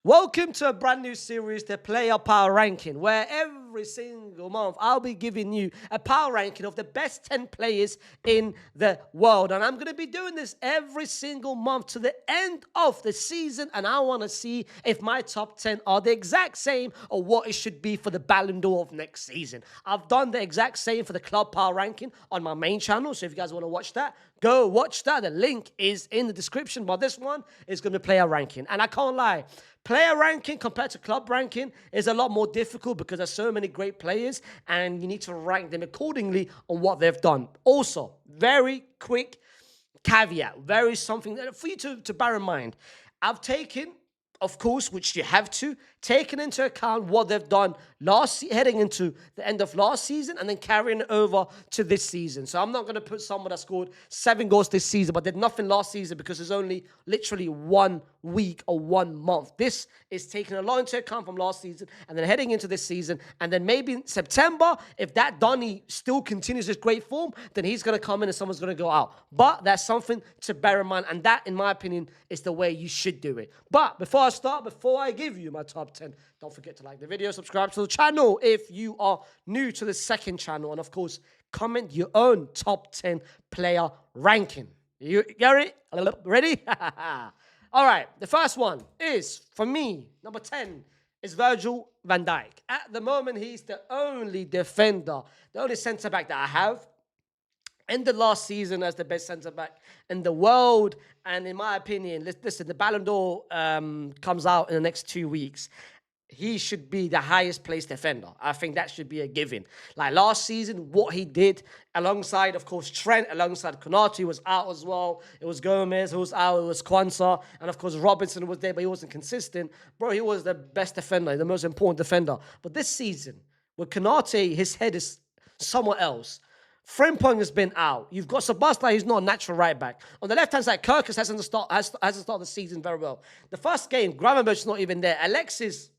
Welcome to a brand new series, the Player Power Ranking, where every single month I'll be giving you a power ranking of the best 10 players in the world. And I'm going to be doing this every single month to the end of the season. And I want to see if my top 10 are the exact same or what it should be for the Ballon d'Or of next season. I've done the exact same for the Club Power Ranking on my main channel. So if you guys want to watch that, go watch that. The link is in the description. But this one is going to be Player Ranking. And I can't lie. Player ranking compared to club ranking is a lot more difficult because there's so many great players and you need to rank them accordingly on what they've done. Also, very quick caveat, very something that for you to bear in mind. I've taken, of course, which you have to, taken into account what they've done heading into the end of last season and then carrying it over to this season. So I'm not going to put someone that scored 7 goals this season but did nothing last season because it's only literally 1 week or 1 month. This is taking a lot into account from last season and then heading into this season. And then maybe in September, if that Donny still continues his great form, then he's going to come in and someone's going to go out. But that's something to bear in mind. And that, in my opinion, is the way you should do it. But before I give you my top 10, don't forget to like the video, subscribe to the channel if you are new to the second channel, and of course, comment your own top 10 player ranking. You got it? Ready? All right, the first one is, for me, number 10 is Virgil van Dijk. At the moment, he's the only defender, the only centre-back that I have. Ended last season as the best centre-back in the world. And in my opinion, listen, the Ballon d'Or comes out in the next 2 weeks. He should be the highest placed defender. I think that should be a given. Like last season, what he did alongside, of course, Trent, alongside Konate was out as well. It was Gomez who was out. It was Kwanzaa. And, of course, Robinson was there, but he wasn't consistent. Bro, he was the best defender, the most important defender. But this season, with Konate, his head is somewhere else. Frimpong has been out. You've got Sebastian, who's not a natural right back. On the left-hand side, Kirkus hasn't started the season very well. The first game, Gravenberch's not even there. Alexis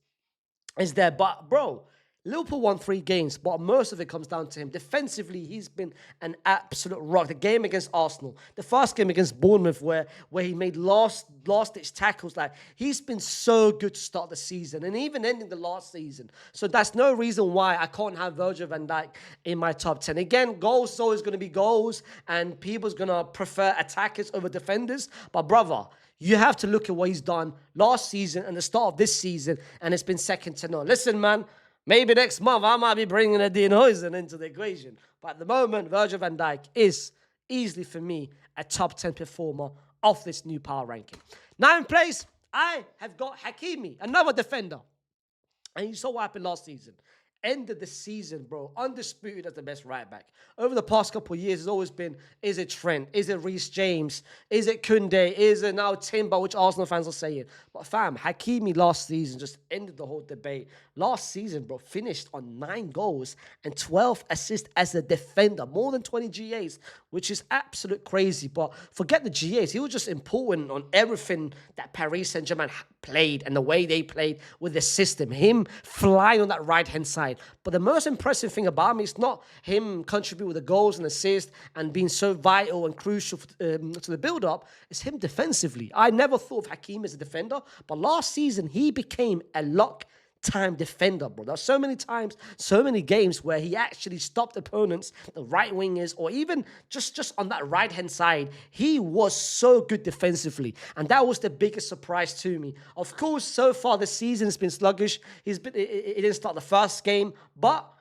is there. But, bro, Liverpool won 3 games, but most of it comes down to him. Defensively, he's been an absolute rock. The game against Arsenal, the first game against Bournemouth, where he made last-ditch tackles. Like, he's been so good to start the season and even ending the last season. So that's no reason why I can't have Virgil van Dijk in my top 10. Again, goals is always going to be goals, and people's going to prefer attackers over defenders. But, brother, you have to look at what he's done last season and the start of this season, and it's been second to none. Listen, man. Maybe next month I might be bringing a Dean Huijsen into the equation. But at the moment, Virgil van Dijk is easily, for me, a top 10 performer of this new power ranking. 9th place, I have got Hakimi, another defender. And you saw what happened last season. Ended the season, bro, undisputed as the best right back. Over the past couple of years, it's always been, is it Trent? Is it Reece James? Is it Koundé? Is it now Timber, which Arsenal fans are saying? But fam, Hakimi last season just ended the whole debate. Last season, bro, finished on 9 goals and 12 assists as a defender. More than 20 GAs, which is absolute crazy. But forget the GAs. He was just important on everything that Paris Saint-Germain played and the way they played with the system. Him flying on that right-hand side. But the most impressive thing about him is not him contributing with the goals and assists and being so vital and crucial to the build-up. It's him defensively. I never thought of Hakimi as a defender, but last season he became a lock-time defender, bro. There are so many times, so many games where he actually stopped opponents, the right wingers, or even just on that right-hand side. He was so good defensively, and that was the biggest surprise to me. Of course, so far this season has been sluggish. He didn't start the first game, but,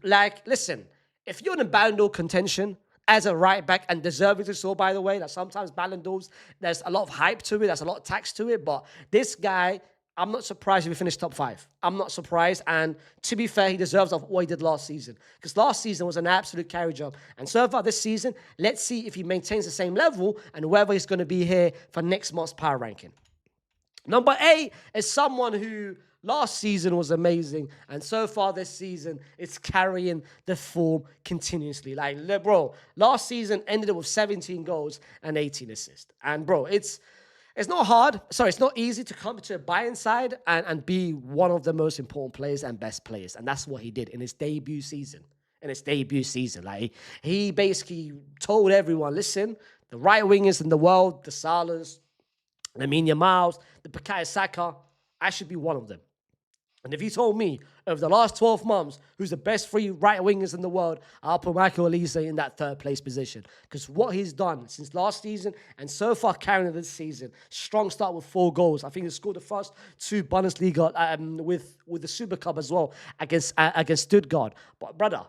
like, listen, if you're in a Ballon d'Or contention as a right back, and deservedly so, by the way, that sometimes Ballon d'Ors, there's a lot of hype to it, there's a lot of tax to it, but this guy, I'm not surprised if he finished top 5. I'm not surprised. And to be fair, he deserves of what he did last season. Because last season was an absolute carry job. And so far this season, let's see if he maintains the same level and whether he's going to be here for next month's power ranking. Number 8 is someone who last season was amazing. And so far this season, it's carrying the form continuously. Like, bro, last season ended with 17 goals and 18 assists. And, bro, it's not hard. Sorry, it's not easy to come to a Bayern side and be one of the most important players and best players. And that's what he did in his debut season. Like, he basically told everyone, listen, the right wingers in the world, the Salahs, Lamine Yamal, the Bukayo Saka, I should be one of them. And if you told me over the last 12 months who's the best three right wingers in the world, I'll put Michael Olise in that third place position. Because what he's done since last season and so far carrying this season, strong start with 4 goals. I think he scored the first 2 Bundesliga with the Super Cup as well against Stuttgart. But brother,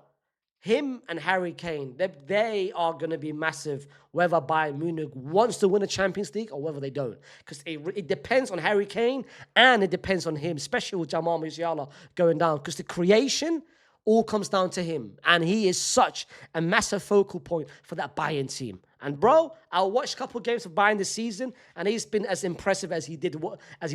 him and Harry Kane, they are going to be massive whether Bayern Munich wants to win a Champions League or whether they don't. Because it depends on Harry Kane and it depends on him, especially with Jamal Musiala going down. Because the creation all comes down to him. And he is such a massive focal point for that Bayern team. And bro, I watched a couple of games of Bayern this season, and he's been as impressive as he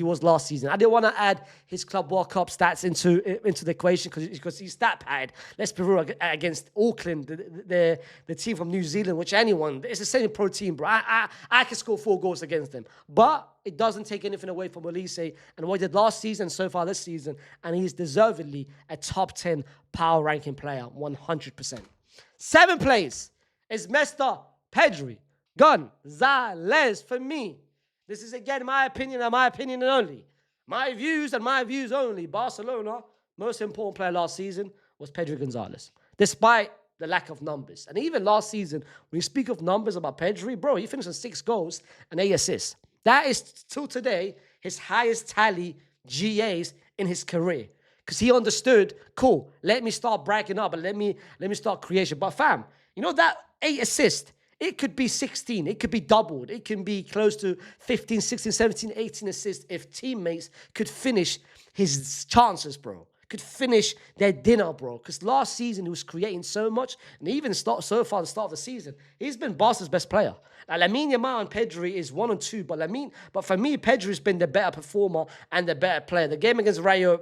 was last season. I didn't want to add his Club World Cup stats into the equation because he's stat padded. Let's be real, against Auckland, the team from New Zealand, which it's the same pro team, bro. I can score 4 goals against them, but it doesn't take anything away from Olise and what he did last season, so far this season, and he's deservedly a top 10 power ranking player, 100%. 7th place is Mr. Pedri Gonzalez for me. This is again my opinion and my opinion only. My views and my views only. Barcelona, most important player last season was Pedri Gonzalez, despite the lack of numbers. And even last season, when you speak of numbers about Pedri, bro, he finished with 6 goals and 8 assists. That is, till today, his highest tally GAs in his career. Because he understood, cool, let me start bragging up and let me start creation. But fam, you know that 8 assists, it could be 16. It could be doubled. It can be close to 15, 16, 17, 18 assists if teammates could finish his chances, bro. Could finish their dinner, bro. Because last season, he was creating so much. And even so far, the start of the season, he's been Barca's best player. Like, Lamine Yamal and Pedri is 1 and 2. But for me, Pedri's been the better performer and the better player. The game against Rayo,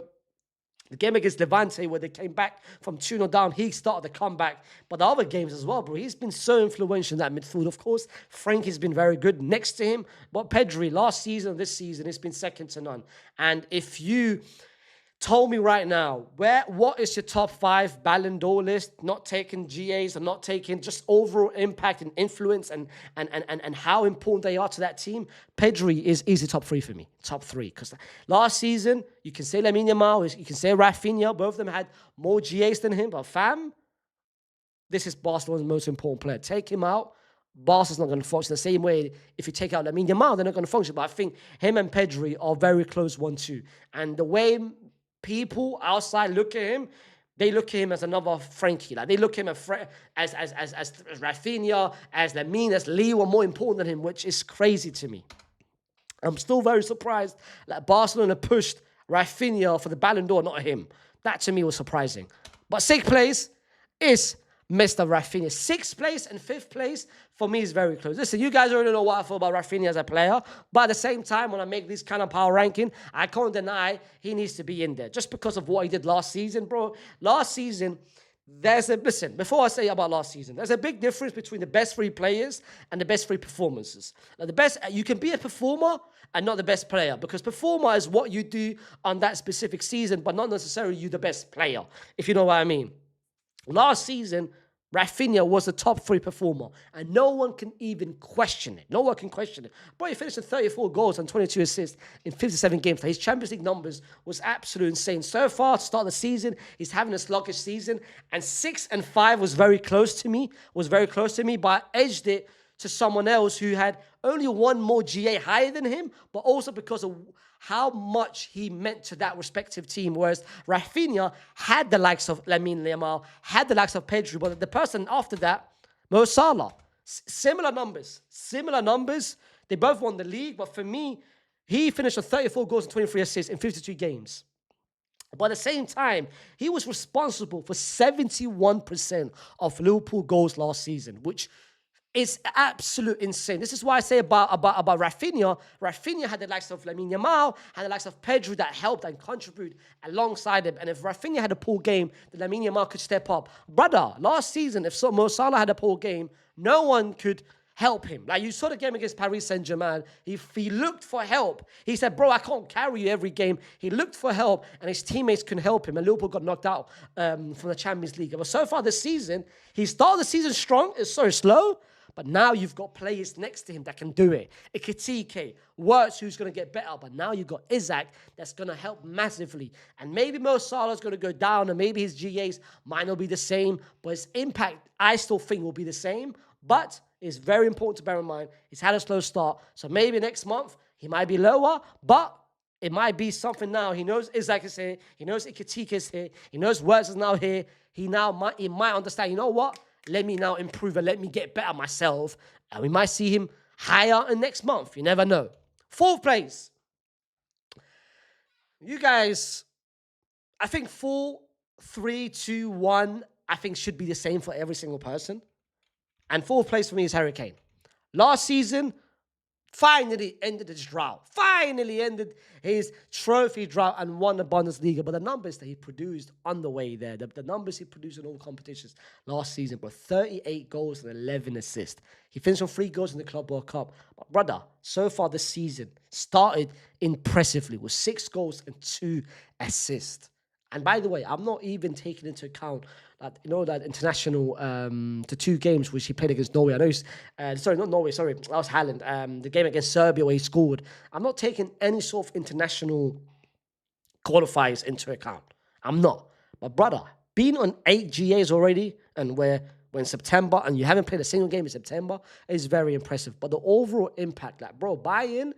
the game against Levante, where they came back from 2-0 down, he started the comeback. But the other games as well, bro, he's been so influential in that midfield. Of course, Frankie's been very good next to him. But Pedri, last season, this season, it's been second to none. And if you told me right now, what is your top 5 Ballon d'Or list? Not taking GAs or not taking just overall impact and influence and how important they are to that team. Pedri is easy top 3 for me. Top 3. Because last season, you can say Lamine Yamal, you can say Raphinha. Both of them had more GAs than him. But fam, this is Barcelona's most important player. Take him out, Barca's not going to function the same way. If you take out Lamine Yamal, they're not going to function. But I think him and Pedri are very close 1-2. And the way people outside look at him, they look at him as another Frankie. Like, they look at him as Raphinha, as Lamine, as Leo are more important than him, which is crazy to me. I'm still very surprised that Barcelona pushed Raphinha for the Ballon d'Or, not him. That to me was surprising. But 6th place is Mr. Raphinha. 6th place and 5th place for me is very close. Listen, you guys already know what I feel about Raphinha as a player, but at the same time, when I make this kind of power ranking, I can't deny he needs to be in there just because of what he did last season, bro. Last season, listen, before I say about last season, there's a big difference between the best 3 players and the best 3 performances. Now, you can be a performer and not the best player, because performer is what you do on that specific season, but not necessarily you the best player, if you know what I mean. Last season, Raphinha was the top 3 performer, and no one can even question it. No one can question it. Bro, he finished with 34 goals and 22 assists in 57 games. His Champions League numbers was absolutely insane. So far, to start the season, he's having a sluggish season, and 6 and 5 was very close to me, but I edged it to someone else who had only 1 more GA higher than him, but also because of how much he meant to that respective team. Whereas Raphinha had the likes of Lamine Yamal, had the likes of Pedri, but the person after that, Salah. Similar numbers. They both won the league, but for me, he finished with 34 goals and 23 assists in 52 games. But at the same time, he was responsible for 71% of Liverpool goals last season, which is absolute insane. This is why I say about Raphinha. Raphinha had the likes of Lamine Yamal, had the likes of Pedri that helped and contributed alongside him. And if Raphinha had a poor game, then Lamine Yamal could step up. Brother, last season, if Mo Salah had a poor game, no one could help him. Like, you saw the game against Paris Saint-Germain. He looked for help. He said, bro, I can't carry you every game. He looked for help, and his teammates couldn't help him, and Liverpool got knocked out from the Champions League. But so far this season, he started the season strong. It's so slow, But now you've got players next to him that can do it. Ikitike, Wirtz, who's going to get better. But now you've got Isaac that's going to help massively. And maybe Mo Salah's going to go down, and maybe his GAs might not be the same. But his impact, I still think, will be the same. But it's very important to bear in mind, he's had a slow start. So maybe next month, he might be lower. But it might be something now. He knows Isaac is here. He knows Ikitike is here. He knows Wirtz is now here. He might understand, you know what? Let me now improve and let me get better myself. And we might see him higher in next month. You never know. 4th place. You guys, I think 4, 3, 2, 1, I think should be the same for every single person. And 4th place for me is Harry Kane. Last season, finally ended his drought. Finally ended his trophy drought and won the Bundesliga. But the numbers that he produced on the way there, the numbers he produced in all competitions last season were 38 goals and 11 assists. He finished on 3 goals in the Club World Cup. But brother, so far this season started impressively with 6 goals and 2 assists. And by the way, I'm not even taking into account that, that international, the 2 games which he played against Norway. I know he's, not Norway, that was Haaland. The game against Serbia where he scored. I'm not taking any sort of international qualifiers into account. I'm not. But brother, being on 8 GAs already, and we're in September, and you haven't played a single game in September, is very impressive. But the overall impact, buy-in,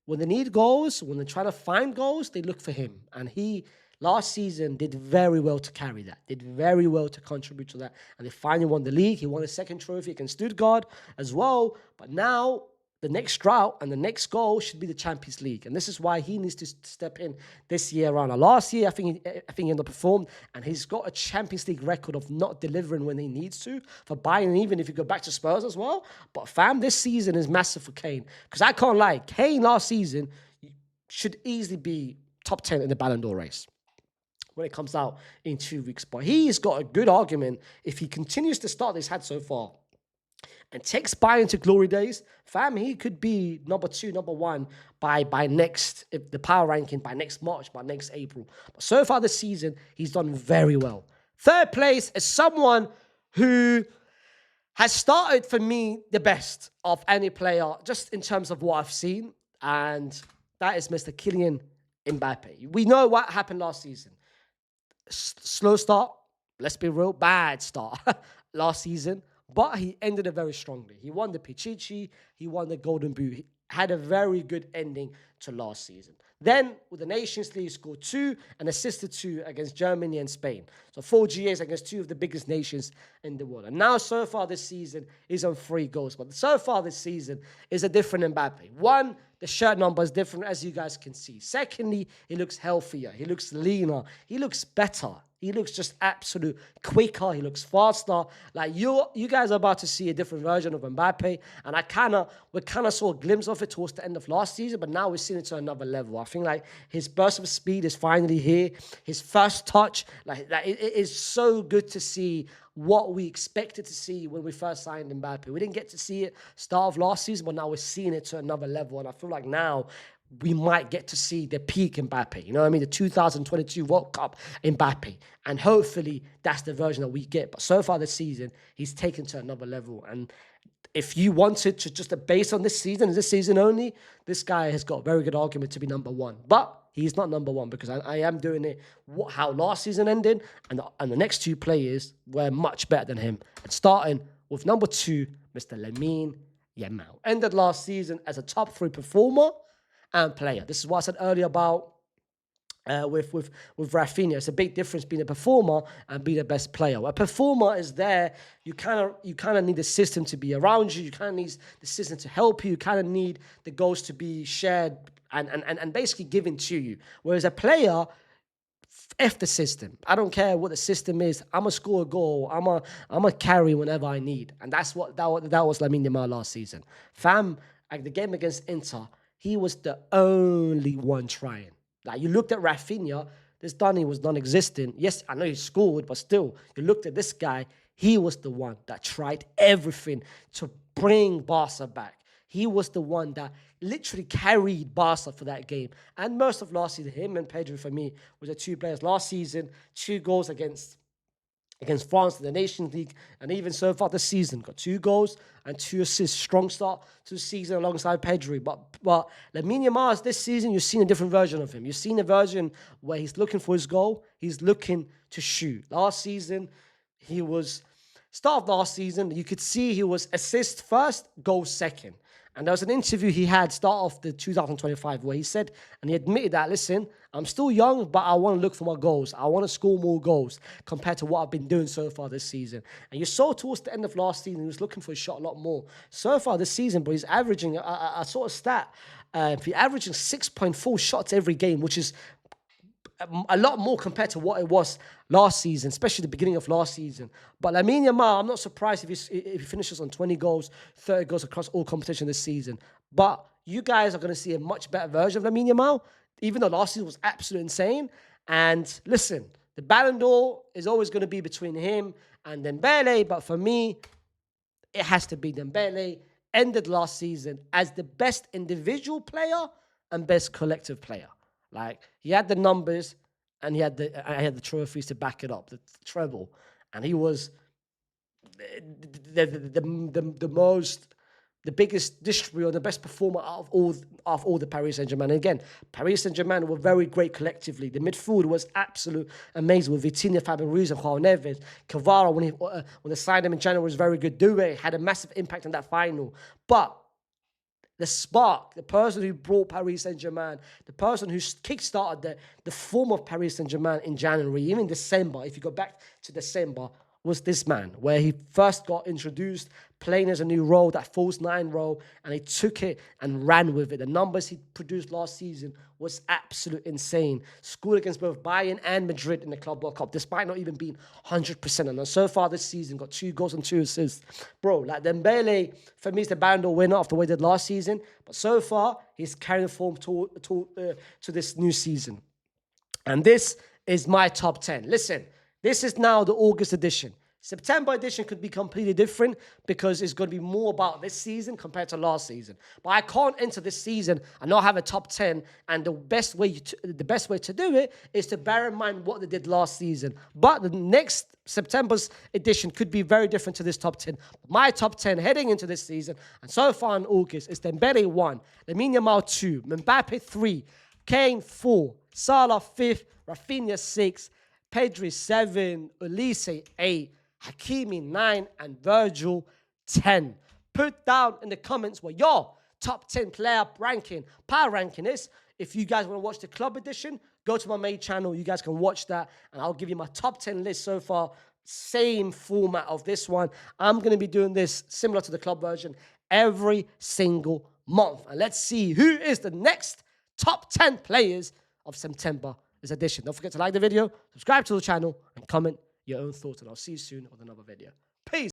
when they need goals, when they're trying to find goals, they look for him. And he, last season, did very well to carry that, did very well to contribute to that. And they finally won the league. He won a 2nd trophy against Stuttgart as well. But now, the next drought and the next goal should be the Champions League. And this is why he needs to step in this year around. Now, last year, I think he underperformed. And he's got a Champions League record of not delivering when he needs to for Bayern, even if you go back to Spurs as well. But fam, this season is massive for Kane. Because I can't lie, Kane last season should easily be top 10 in the Ballon d'Or race when it comes out in 2 weeks. But he's got a good argument if he continues to start this had so far and takes Bayern to glory days. Fam, he could be number 2, number 1 by next, if the power ranking, by next March, by next April. But so far this season, he's done very well. 3rd place is someone who has started for me the best of any player, just in terms of what I've seen. And that is Mr. Kylian Mbappe. We know what happened last season. Slow start, let's be real, bad start last season, but he ended it very strongly. He won the Pichichi, he won the Golden Boot, he had a very good ending to last season. Then, with the Nations League, he scored 2 and assisted 2 against Germany and Spain. So 4 GAs against 2 of the biggest nations in the world. And now, so far this season, he's on 3 goals. But so far this season is a different Mbappe. 1, the shirt number is different, as you guys can see. Secondly, he looks healthier. He looks leaner. He looks better. He looks just absolute quicker. He looks faster. Like you guys are about to see a different version of Mbappe. And we kind of saw a glimpse of it towards the end of last season, but now we're seeing it to another level. I think like his burst of speed is finally here. His first touch, it is so good to see what we expected to see when we first signed Mbappe. We didn't get to see it start of last season, but now we're seeing it to another level. And I feel like now we might get to see the peak Mbappe. You know what I mean? The 2022 World Cup Mbappe. And hopefully that's the version that we get. But so far this season, he's taken to another level. And if you wanted to just base on this season only, this guy has got a very good argument to be number 1. But he's not number 1 because I am doing it how last season ended. And the next 2 players were much better than him. And starting with number 2, Mr. Lamine Yamal. Ended last season as a top 3 performer and player. This is what I said earlier about with Raphinha. It's a big difference being a performer and being the best player. A performer is there. You kind of need the system to be around you. You kind of need the system to help you. You kind of need the goals to be shared and basically given to you. Whereas a player, F the system. I don't care what the system is. I'm going to score a goal. I'm a carry whenever I need. And that's what that was Lamine Yamal last season. Fam, like the game against Inter, he was the only one trying. Like, you looked at Raphinha, this Donny was non-existent. Yes, I know he scored, but still, you looked at this guy, he was the one that tried everything to bring Barca back. He was the one that literally carried Barca for that game. And most of last season, him and Pedri, for me, were the 2 players. Last season, 2 goals against against France in the Nations League, and even so far this season, got 2 goals and 2 assists. Strong start to the season alongside Pedri. But Lamine Yamal, this season, you've seen a different version of him. You've seen a version where he's looking for his goal. He's looking to shoot. Last season, start of last season, you could see he was assist first, goal second. And there was an interview he had start of the 2025 where he said, and he admitted that, listen, I'm still young, but I want to look for my goals. I want to score more goals compared to what I've been doing so far this season. And you saw towards the end of last season, he was looking for a shot a lot more. So far this season, but he's averaging a sort of stat. He's averaging 6.4 shots every game, which is a lot more compared to what it was last season, especially the beginning of last season. But Lamine Yamal, I'm not surprised if he finishes on 20 goals, 30 goals across all competition this season. But you guys are going to see a much better version of Lamine Yamal, even though last season was absolutely insane. And listen, the Ballon d'Or is always going to be between him and Dembele, but for me, it has to be Dembele. Ended last season as the best individual player and best collective player. Like, he had the numbers and I had the trophies to back it up, the treble. And he was the biggest distributor, the best performer out of all the Paris Saint-Germain. And again, Paris Saint-Germain were very great collectively. The midfield was absolutely amazing with Vitinha, Fabian Ruiz, and João Neves. Cavara, when they signed him in January, was very good. Due had a massive impact on that final. But the spark, the person who brought Paris Saint-Germain, the person who kickstarted the form of Paris Saint-Germain in January, even December, if you go back to December, was this man, where he first got introduced, playing as a new role, that false 9 role, and he took it and ran with it. The numbers he produced last season was absolutely insane. Scored against both Bayern and Madrid in the Club World Cup, despite not even being 100%. And so far this season, got 2 goals and 2 assists. Bro, like Dembele, for me, is the Ballon d'Or winner after what he did last season. But so far, he's carrying the form to this new season. And this is my top 10. Listen, this is now the August edition. September edition could be completely different because it's going to be more about this season compared to last season. But I can't enter this season and not have a top 10. And the best way to do it is to bear in mind what they did last season. But the next September's edition could be very different to this top 10. My top 10 heading into this season, and so far in August, is Dembele 1, Lamine Yamal 2, Mbappe 3, Kane 4, Salah 5th, Raphinha 6, Pedri 7, Olise 8, Hakimi 9, and Virgil 10. Put down in the comments what your top 10 player ranking, power ranking is. If you guys want to watch the club edition, go to my main channel. You guys can watch that, and I'll give you my top 10 list so far. Same format of this one. I'm going to be doing this similar to the club version every single month. And let's see who is the next top 10 players of September edition. Don't forget to like the video, subscribe to the channel, and comment your own thoughts. And I'll see you soon with another video. Peace.